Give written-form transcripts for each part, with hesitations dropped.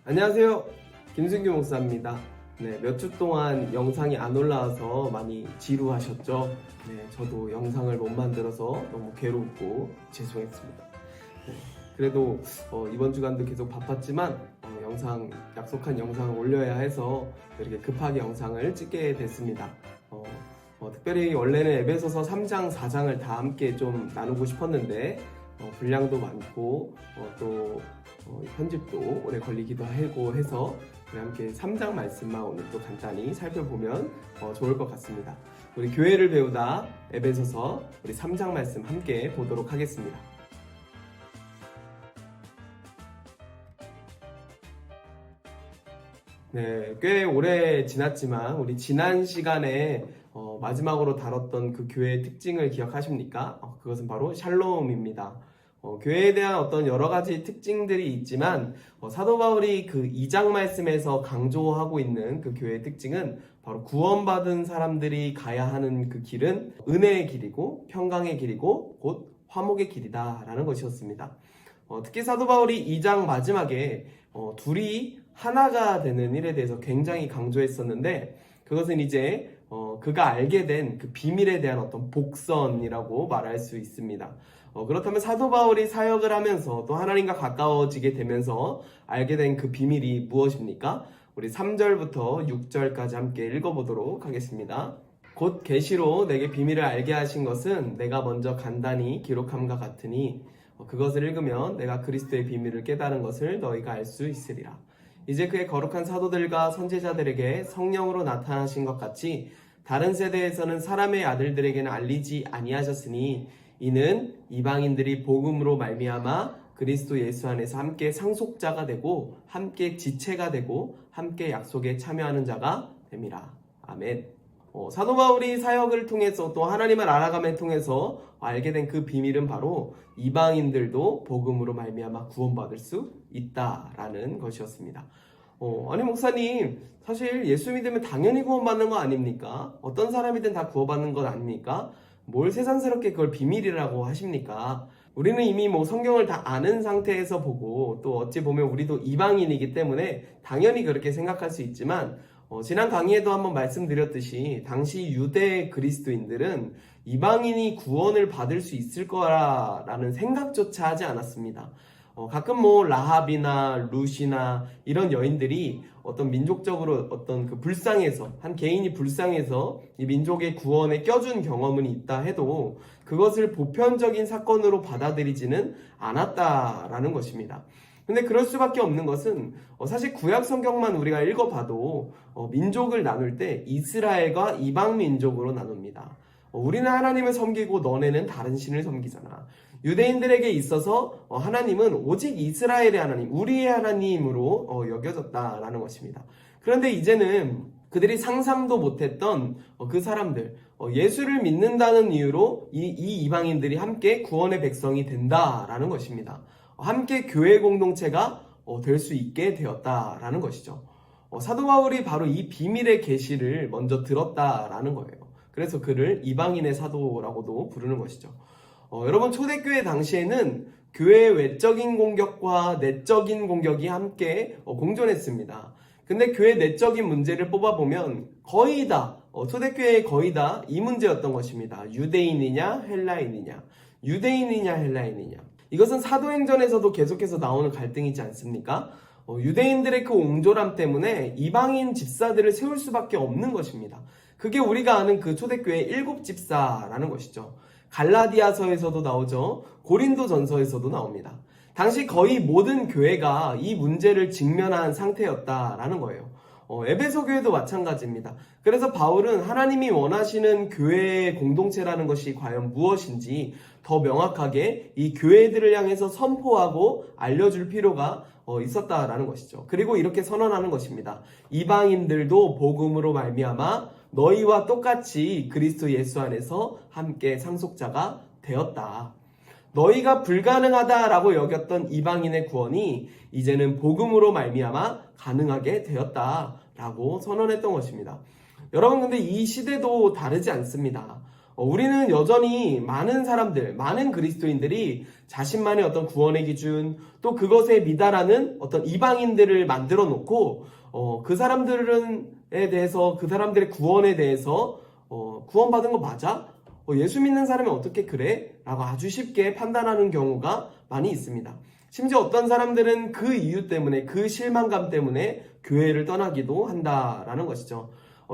안녕하세요. 김승규 목사입니다. 네, 몇 주 동안 영상이 안 올라와서 많이 지루하셨죠? 네, 저도 영상을 못 만들어서 너무 괴롭고 죄송했습니다. 네, 그래도 이번 주간도 계속 바빴지만 약속한 영상을 올려야 해서 이렇게 급하게 영상을 찍게 됐습니다. 특별히 원래는 에베소서 3장, 4장을 다 함께 좀 나누고 싶었는데 분량도 많고 또 편집도 오래 걸리기도 하고 해서 우리 함께 3장 말씀만 오늘 또 간단히 살펴보면 좋을 것 같습니다. 우리 교회를 배우다 에베소서 우리 3장 말씀 함께 보도록 하겠습니다. 네, 꽤 오래 지났지만 우리 지난 시간에 마지막으로 다뤘던 그 교회의 특징을 기억하십니까? 그것은 바로 샬롬입니다. 교회에 대한 어떤 여러 가지 특징들이 있지만 사도 바울이 그 2장 말씀에서 강조하고 있는 그 교회의 특징은 바로 구원받은 사람들이 가야 하는 그 길은 은혜의 길이고 평강의 길이고 곧 화목의 길이다 라는 것이었습니다. 특히 사도 바울이 2장 마지막에 둘이 하나가 되는 일에 대해서 굉장히 강조했었는데 그것은 이제 그가 알게 된 그 비밀에 대한 어떤 복선이라고 말할 수 있습니다. 그렇다면 사도 바울이 사역을 하면서 또 하나님과 가까워지게 되면서 알게 된 그 비밀이 무엇입니까? 우리 3절부터 6절까지 함께 읽어보도록 하겠습니다. 곧 계시로 내게 비밀을 알게 하신 것은 내가 먼저 간단히 기록함과 같으니 그것을 읽으면 내가 그리스도의 비밀을 깨달은 것을 너희가 알 수 있으리라. 이제 그의 거룩한 사도들과 선지자들에게 성령으로 나타나신 것 같이 다른 세대에서는 사람의 아들들에게는 알리지 아니하셨으니 이는 이방인들이 복음으로 말미암아 그리스도 예수 안에서 함께 상속자가 되고 함께 지체가 되고 함께 약속에 참여하는 자가 됨이라. 아멘. 사도 바울이 사역을 통해서 또 하나님을 알아감에 통해서 알게 된 그 비밀은 바로 이방인들도 복음으로 말미암아 구원받을 수 있다라는 것이었습니다. 아니 목사님, 사실 예수 믿으면 당연히 구원받는 거 아닙니까? 어떤 사람이든 다 구원받는 것 아닙니까? 뭘 세상스럽게 그걸 비밀이라고 하십니까? 우리는 이미 성경을 다 아는 상태에서 보고 또 어찌 보면 우리도 이방인이기 때문에 당연히 그렇게 생각할 수 있지만 지난 강의에도 한번 말씀드렸듯이 당시 유대 그리스도인들은 이방인이 구원을 받을 수 있을 거라는 생각조차 하지 않았습니다. 가끔 라합이나 룻이나 이런 여인들이 어떤 민족적으로 어떤 그 불쌍해서 한 개인이 불쌍해서 이 민족의 구원에 껴준 경험은 있다 해도 그것을 보편적인 사건으로 받아들이지는 않았다라는 것입니다. 근데 그럴 수밖에 없는 것은 사실 구약 성경만 우리가 읽어봐도 민족을 나눌 때 이스라엘과 이방 민족으로 나눕니다. 우리는 하나님을 섬기고 너네는 다른 신을 섬기잖아. 유대인들에게 있어서 하나님은 오직 이스라엘의 하나님, 우리의 하나님으로 여겨졌다라는 것입니다. 그런데 이제는 그들이 상상도 못했던 그 사람들, 예수를 믿는다는 이유로 이 이방인들이 함께 구원의 백성이 된다라는 것입니다. 함께 교회 공동체가 될 수 있게 되었다라는 것이죠. 사도 바울이 바로 이 비밀의 계시를 먼저 들었다라는 거예요. 그래서 그를 이방인의 사도라고도 부르는 것이죠. 여러분, 초대교회 당시에는 교회의 외적인 공격과 내적인 공격이 함께 공존했습니다. 근데 교회 내적인 문제를 뽑아보면 거의 다, 초대교회의 거의 다 이 문제였던 것입니다. 유대인이냐 헬라인이냐, 유대인이냐 헬라인이냐. 이것은 사도행전에서도 계속해서 나오는 갈등이지 않습니까? 유대인들의 그 옹졸함 때문에 이방인 집사들을 세울 수밖에 없는 것입니다. 그게 우리가 아는 그 초대교회 7집사라는 것이죠. 갈라디아서에서도 나오죠. 고린도전서에서도 나옵니다. 당시 거의 모든 교회가 이 문제를 직면한 상태였다라는 거예요. 에베소 교회도 마찬가지입니다. 그래서 바울은 하나님이 원하시는 교회의 공동체라는 것이 과연 무엇인지 더 명확하게 이 교회들을 향해서 선포하고 알려줄 필요가 있었다라는 것이죠. 그리고 이렇게 선언하는 것입니다. 이방인들도 복음으로 말미암아 너희와 똑같이 그리스도 예수 안에서 함께 상속자가 되었다. 너희가 불가능하다라고 여겼던 이방인의 구원이 이제는 복음으로 말미암아 가능하게 되었다라고 선언했던 것입니다. 여러분, 근데 이 시대도 다르지 않습니다. 우리는 여전히 많은 사람들, 많은 그리스도인들이 자신만의 어떤 구원의 기준, 또 그것에 미달하는 어떤 이방인들을 만들어 놓고, 그 사람들에 대해서, 그 사람들의 구원에 대해서, 구원받은 거 맞아? 예수 믿는 사람이 어떻게 그래? 라고 아주 쉽게 판단하는 경우가 많이 있습니다. 심지어 어떤 사람들은 그 이유 때문에, 그 실망감 때문에 교회를 떠나기도 한다라는 것이죠.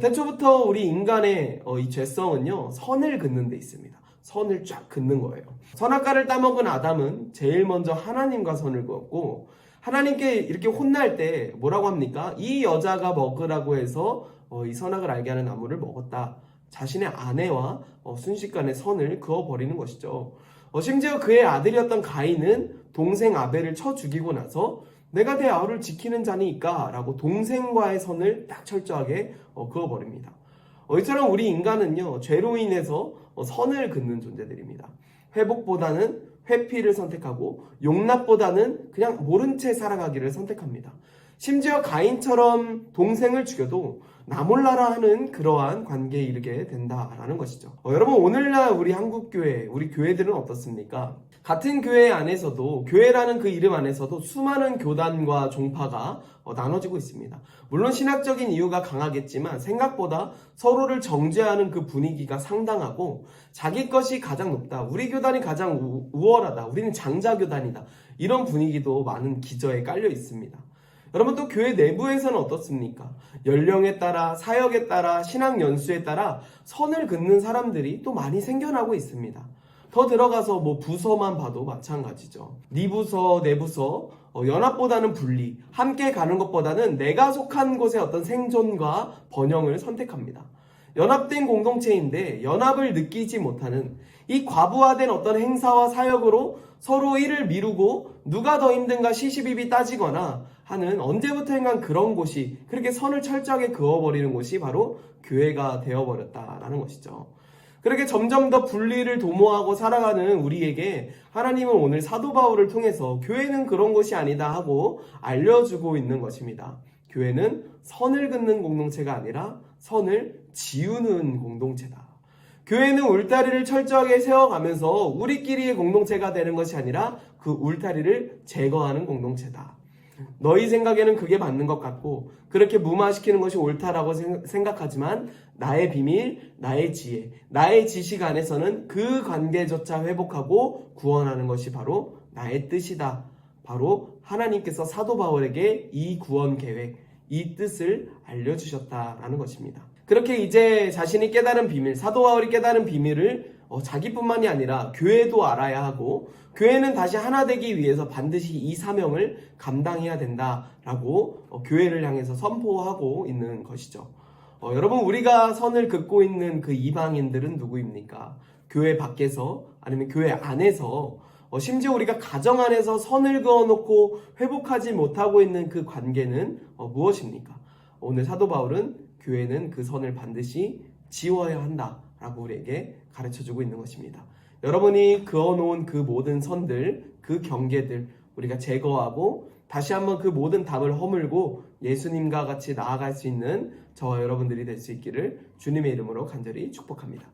태초부터 우리 인간의 이 죄성은요, 선을 긋는 데 있습니다. 선을 쫙 긋는 거예요. 선악과를 따먹은 아담은 제일 먼저 하나님과 선을 그었고, 하나님께 이렇게 혼날 때 뭐라고 합니까? 이 여자가 먹으라고 해서 이 선악을 알게 하는 나무를 먹었다. 자신의 아내와 순식간에 선을 그어버리는 것이죠. 심지어 그의 아들이었던 가인은 동생 아벨을 쳐 죽이고 나서 내가 내 아우를 지키는 자니까 라고 동생과의 선을 딱 철저하게 그어버립니다. 이처럼 우리 인간은요, 죄로 인해서 선을 긋는 존재들입니다. 회복보다는 회피를 선택하고 용납보다는 그냥 모른 채 살아가기를 선택합니다. 심지어 가인처럼 동생을 죽여도 나 몰라라 하는 그러한 관계에 이르게 된다라는 것이죠. 여러분, 오늘날 우리 한국교회, 우리 교회들은 어떻습니까? 같은 교회 안에서도, 교회라는 그 이름 안에서도 수많은 교단과 종파가 나눠지고 있습니다. 물론 신학적인 이유가 강하겠지만 생각보다 서로를 정죄하는 그 분위기가 상당하고, 자기 것이 가장 높다, 우리 교단이 가장 우월하다, 우리는 장자교단이다, 이런 분위기도 많은 기저에 깔려 있습니다. 여러분, 또 교회 내부에서는 어떻습니까? 연령에 따라, 사역에 따라, 신앙 연수에 따라 선을 긋는 사람들이 또 많이 생겨나고 있습니다. 더 들어가서 부서만 봐도 마찬가지죠. 네 부서, 내 부서, 연합보다는 분리, 함께 가는 것보다는 내가 속한 곳의 어떤 생존과 번영을 선택합니다. 연합된 공동체인데 연합을 느끼지 못하는 이 과부하된 어떤 행사와 사역으로 서로 일을 미루고 누가 더 힘든가 시시비비 따지거나 하는 언제부터인가 그런 곳이, 그렇게 선을 철저하게 그어버리는 곳이 바로 교회가 되어버렸다라는 것이죠. 그렇게 점점 더 분리를 도모하고 살아가는 우리에게 하나님은 오늘 사도 바울을 통해서 교회는 그런 곳이 아니다 하고 알려주고 있는 것입니다. 교회는 선을 긋는 공동체가 아니라 선을 지우는 공동체다. 교회는 울타리를 철저하게 세워가면서 우리끼리의 공동체가 되는 것이 아니라 그 울타리를 제거하는 공동체다. 너희 생각에는 그게 맞는 것 같고 그렇게 무마시키는 것이 옳다라고 생각하지만 나의 비밀, 나의 지혜, 나의 지식 안에서는 그 관계조차 회복하고 구원하는 것이 바로 나의 뜻이다. 바로 하나님께서 사도 바울에게 이 구원 계획, 이 뜻을 알려주셨다라는 것입니다. 그렇게 이제 자신이 깨달은 비밀, 사도 바울이 깨달은 비밀을 자기뿐만이 아니라 교회도 알아야 하고, 교회는 다시 하나 되기 위해서 반드시 이 사명을 감당해야 된다라고 교회를 향해서 선포하고 있는 것이죠. 여러분, 우리가 선을 긋고 있는 그 이방인들은 누구입니까? 교회 밖에서 아니면 교회 안에서, 심지어 우리가 가정 안에서 선을 그어놓고 회복하지 못하고 있는 그 관계는 무엇입니까? 오늘 사도 바울은 교회는 그 선을 반드시 지워야 한다라고 우리에게 가르쳐주고 있는 것입니다. 여러분이 그어놓은 그 모든 선들, 그 경계들 우리가 제거하고 다시 한번 그 모든 담을 허물고 예수님과 같이 나아갈 수 있는 저와 여러분들이 될 수 있기를 주님의 이름으로 간절히 축복합니다.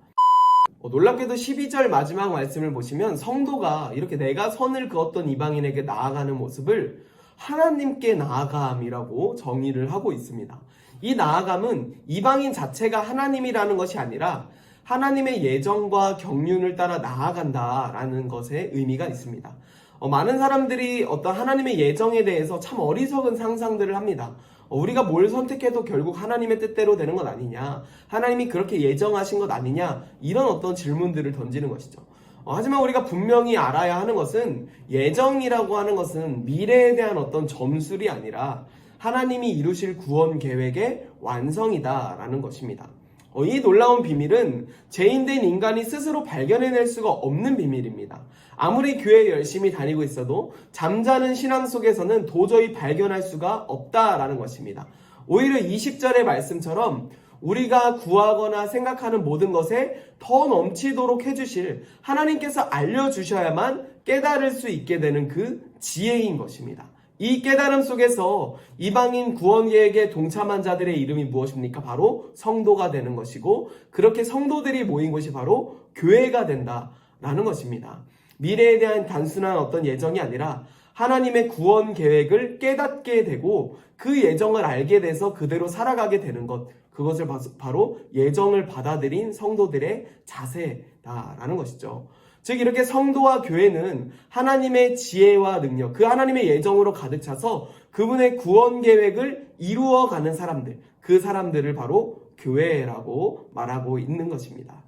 놀랍게도 12절 마지막 말씀을 보시면 성도가 이렇게 내가 선을 그었던 이방인에게 나아가는 모습을 하나님께 나아감이라고 정의를 하고 있습니다. 이 나아감은 이방인 자체가 하나님이라는 것이 아니라 하나님의 예정과 경륜을 따라 나아간다라는 것에 의미가 있습니다. 많은 사람들이 어떤 하나님의 예정에 대해서 참 어리석은 상상들을 합니다. 우리가 뭘 선택해도 결국 하나님의 뜻대로 되는 것 아니냐, 하나님이 그렇게 예정하신 것 아니냐, 이런 어떤 질문들을 던지는 것이죠. 하지만 우리가 분명히 알아야 하는 것은 예정이라고 하는 것은 미래에 대한 어떤 점술이 아니라 하나님이 이루실 구원 계획의 완성이다라는 것입니다. 이 놀라운 비밀은 죄인된 인간이 스스로 발견해낼 수가 없는 비밀입니다. 아무리 교회에 열심히 다니고 있어도 잠자는 신앙 속에서는 도저히 발견할 수가 없다라는 것입니다. 오히려 20절의 말씀처럼 우리가 구하거나 생각하는 모든 것에 더 넘치도록 해주실 하나님께서 알려주셔야만 깨달을 수 있게 되는 그 지혜인 것입니다. 이 깨달음 속에서 이방인 구원 계획에 동참한 자들의 이름이 무엇입니까? 바로 성도가 되는 것이고, 그렇게 성도들이 모인 곳이 바로 교회가 된다라는 것입니다. 미래에 대한 단순한 어떤 예정이 아니라 하나님의 구원 계획을 깨닫게 되고 그 예정을 알게 돼서 그대로 살아가게 되는 것, 그것을 바로 예정을 받아들인 성도들의 자세다라는 것이죠. 즉 이렇게 성도와 교회는 하나님의 지혜와 능력, 그 하나님의 예정으로 가득 차서 그분의 구원 계획을 이루어가는 사람들, 그 사람들을 바로 교회라고 말하고 있는 것입니다.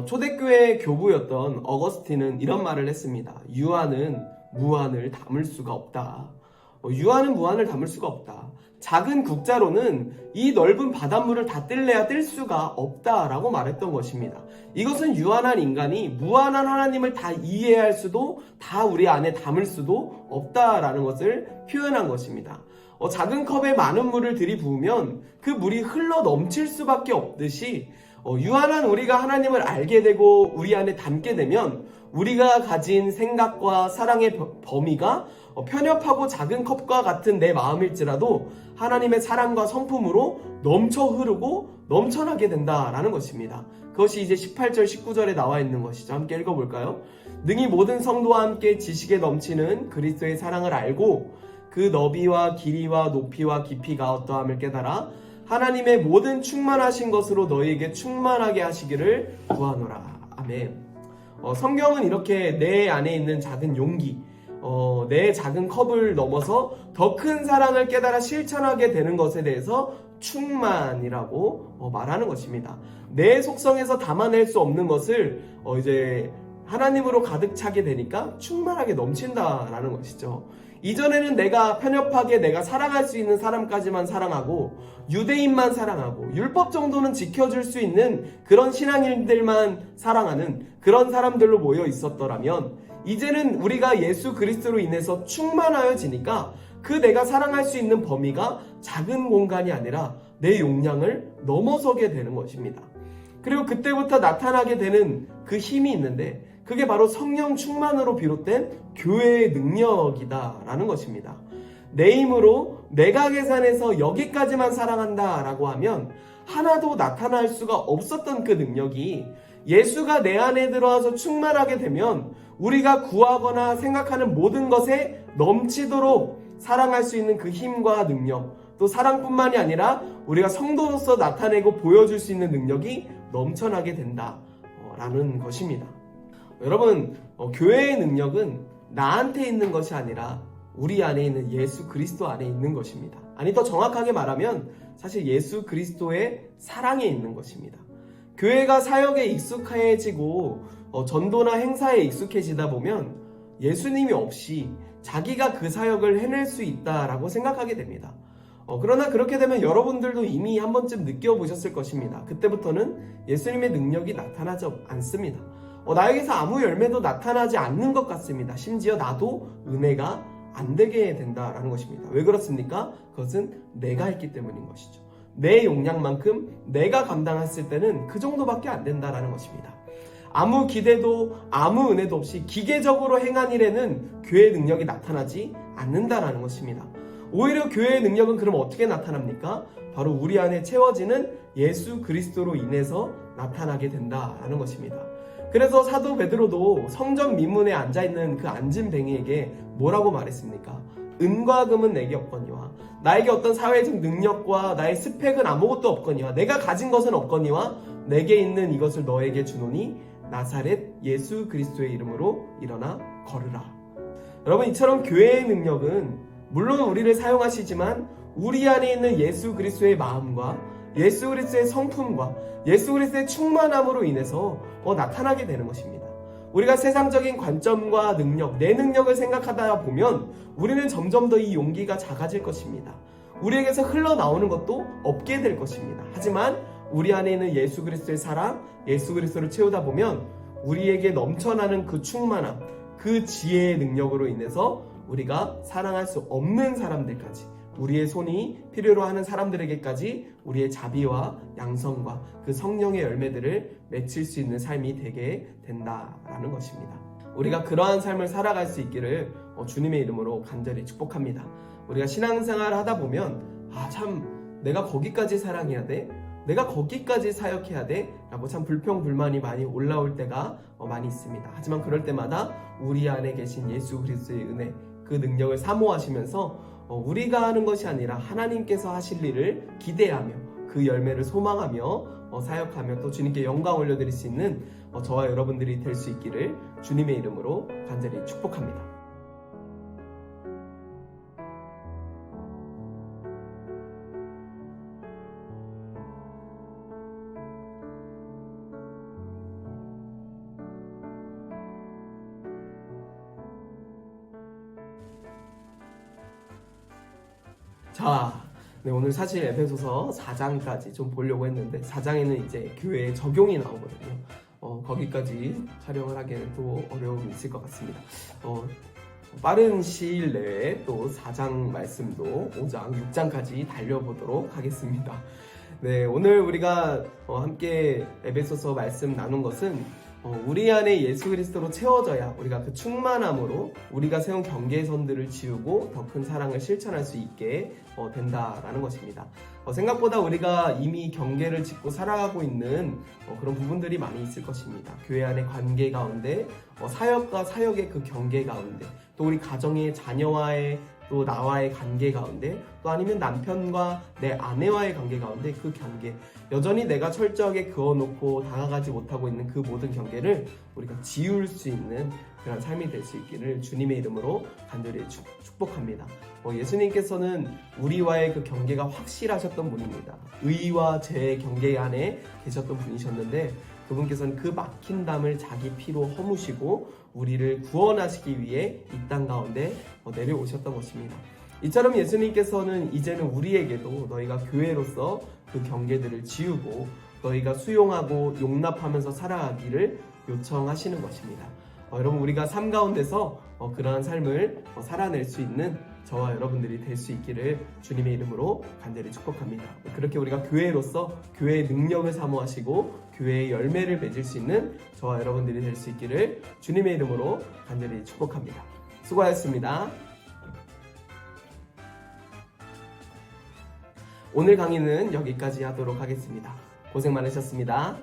초대교회 교부였던 어거스틴은 이런 말을 했습니다. 유한은 무한을 담을 수가 없다. 유한은 무한을 담을 수가 없다. 작은 국자로는 이 넓은 바닷물을 다 뜰래야 뜰 수가 없다라고 말했던 것입니다. 이것은 유한한 인간이 무한한 하나님을 다 이해할 수도, 다 우리 안에 담을 수도 없다라는 것을 표현한 것입니다. 작은 컵에 많은 물을 들이부으면 그 물이 흘러 넘칠 수밖에 없듯이 유한한 우리가 하나님을 알게 되고 우리 안에 담게 되면 우리가 가진 생각과 사랑의 범위가 편협하고 작은 컵과 같은 내 마음일지라도 하나님의 사랑과 성품으로 넘쳐 흐르고 넘쳐나게 된다라는 것입니다. 그것이 이제 18절 19절에 나와 있는 것이죠. 함께 읽어볼까요? 능히 모든 성도와 함께 지식에 넘치는 그리스도의 사랑을 알고 그 너비와 길이와 높이와 깊이가 어떠함을 깨달아 하나님의 모든 충만하신 것으로 너희에게 충만하게 하시기를 구하노라. 아멘. 성경은 이렇게 내 안에 있는 작은 용기, 내 작은 컵을 넘어서 더 큰 사랑을 깨달아 실천하게 되는 것에 대해서 충만이라고 말하는 것입니다. 내 속성에서 담아낼 수 없는 것을 이제 하나님으로 가득 차게 되니까 충만하게 넘친다라는 것이죠. 이전에는 내가 편협하게 내가 사랑할 수 있는 사람까지만 사랑하고 유대인만 사랑하고 율법 정도는 지켜줄 수 있는 그런 신앙인들만 사랑하는 그런 사람들로 모여 있었더라면 이제는 우리가 예수 그리스도로 인해서 충만하여지니까 그 내가 사랑할 수 있는 범위가 작은 공간이 아니라 내 용량을 넘어서게 되는 것입니다. 그리고 그때부터 나타나게 되는 그 힘이 있는데 그게 바로 성령 충만으로 비롯된 교회의 능력이다라는 것입니다. 내 힘으로 내가 계산해서 여기까지만 사랑한다라고 하면 하나도 나타날 수가 없었던 그 능력이 예수가 내 안에 들어와서 충만하게 되면 우리가 구하거나 생각하는 모든 것에 넘치도록 사랑할 수 있는 그 힘과 능력, 또 사랑뿐만이 아니라 우리가 성도로서 나타내고 보여줄 수 있는 능력이 넘쳐나게 된다라는 것입니다. 여러분, 교회의 능력은 나한테 있는 것이 아니라 우리 안에 있는 예수 그리스도 안에 있는 것입니다. 아니, 더 정확하게 말하면 사실 예수 그리스도의 사랑에 있는 것입니다. 교회가 사역에 익숙해지고 전도나 행사에 익숙해지다 보면 예수님이 없이 자기가 그 사역을 해낼 수 있다라고 생각하게 됩니다. 그러나 그렇게 되면 여러분들도 이미 한 번쯤 느껴보셨을 것입니다. 그때부터는 예수님의 능력이 나타나지 않습니다. 나에게서 아무 열매도 나타나지 않는 것 같습니다. 심지어 나도 은혜가 안 되게 된다라는 것입니다. 왜 그렇습니까? 그것은 내가 했기 때문인 것이죠. 내 용량만큼 내가 감당했을 때는 그 정도밖에 안 된다라는 것입니다. 아무 기대도 아무 은혜도 없이 기계적으로 행한 일에는 교회의 능력이 나타나지 않는다라는 것입니다. 오히려 교회의 능력은 그럼 어떻게 나타납니까? 바로 우리 안에 채워지는 예수 그리스도로 인해서 나타나게 된다라는 것입니다. 그래서 사도 베드로도 성전 미문에 앉아있는 그 앉은 뱅이에게 뭐라고 말했습니까? 은과 금은 내게 없거니와 나에게 어떤 사회적 능력과 나의 스펙은 아무것도 없거니와 내가 가진 것은 없거니와 내게 있는 이것을 너에게 주노니 나사렛 예수 그리스도의 이름으로 일어나 걸으라. 여러분, 이처럼 교회의 능력은 물론 우리를 사용하시지만 우리 안에 있는 예수 그리스도의 마음과 예수 그리스도의 성품과 예수 그리스도의 충만함으로 인해서 나타나게 되는 것입니다. 우리가 세상적인 관점과 능력, 내 능력을 생각하다 보면 우리는 점점 더 이 용기가 작아질 것입니다. 우리에게서 흘러나오는 것도 없게 될 것입니다. 하지만 우리 안에 있는 예수 그리스도의 사랑, 예수 그리스도를 채우다 보면 우리에게 넘쳐나는 그 충만함, 그 지혜의 능력으로 인해서 우리가 사랑할 수 없는 사람들까지, 우리의 손이 필요로 하는 사람들에게까지 우리의 자비와 양성과 그 성령의 열매들을 맺힐 수 있는 삶이 되게 된다라는 것입니다. 우리가 그러한 삶을 살아갈 수 있기를 주님의 이름으로 간절히 축복합니다. 우리가 신앙생활을 하다 보면 참 내가 거기까지 사랑해야 돼? 내가 거기까지 사역해야 돼? 라고 참 불평불만이 많이 올라올 때가 많이 있습니다. 하지만 그럴 때마다 우리 안에 계신 예수 그리스도의 은혜, 그 능력을 사모하시면서 우리가 하는 것이 아니라 하나님께서 하실 일을 기대하며 그 열매를 소망하며 사역하며 또 주님께 영광 올려드릴 수 있는 저와 여러분들이 될 수 있기를 주님의 이름으로 간절히 축복합니다. 네, 오늘 사실 에베소서 4장까지 좀 보려고 했는데 4장에는 이제 교회의 적용이 나오거든요. 거기까지 촬영을 하기에는 또 어려움이 있을 것 같습니다. 빠른 시일 내에 또 4장 말씀도 5장, 6장까지 달려보도록 하겠습니다. 네, 오늘 우리가 함께 에베소서 말씀 나눈 것은 우리 안에 예수 그리스도로 채워져야 우리가 그 충만함으로 우리가 세운 경계선들을 지우고 더 큰 사랑을 실천할 수 있게 된다라는 것입니다. 생각보다 우리가 이미 경계를 짚고 살아가고 있는 그런 부분들이 많이 있을 것입니다. 교회 안의 관계 가운데, 사역과 사역의 그 경계 가운데, 또 우리 가정의 자녀와의 또 나와의 관계 가운데, 또 아니면 남편과 내 아내와의 관계 가운데 그 경계, 여전히 내가 철저하게 그어놓고 다가가지 못하고 있는 그 모든 경계를 우리가 지울 수 있는 그런 삶이 될 수 있기를 주님의 이름으로 간절히 축복합니다. 예수님께서는 우리와의 그 경계가 확실하셨던 분입니다. 의와 죄의 경계 안에 계셨던 분이셨는데 그분께서는 그 막힌 담을 자기 피로 허무시고 우리를 구원하시기 위해 이 땅 가운데 내려오셨던 것입니다. 이처럼 예수님께서는 이제는 우리에게도 너희가 교회로서 그 경계들을 지우고 너희가 수용하고 용납하면서 살아가기를 요청하시는 것입니다. 여러분, 우리가 삶 가운데서 그러한 삶을 살아낼 수 있는 저와 여러분들이 될 수 있기를 주님의 이름으로 간절히 축복합니다. 그렇게 우리가 교회로서 교회의 능력을 사모하시고 교회의 열매를 맺을 수 있는 저와 여러분들이 될 수 있기를 주님의 이름으로 간절히 축복합니다. 수고하셨습니다. 오늘 강의는 여기까지 하도록 하겠습니다. 고생 많으셨습니다.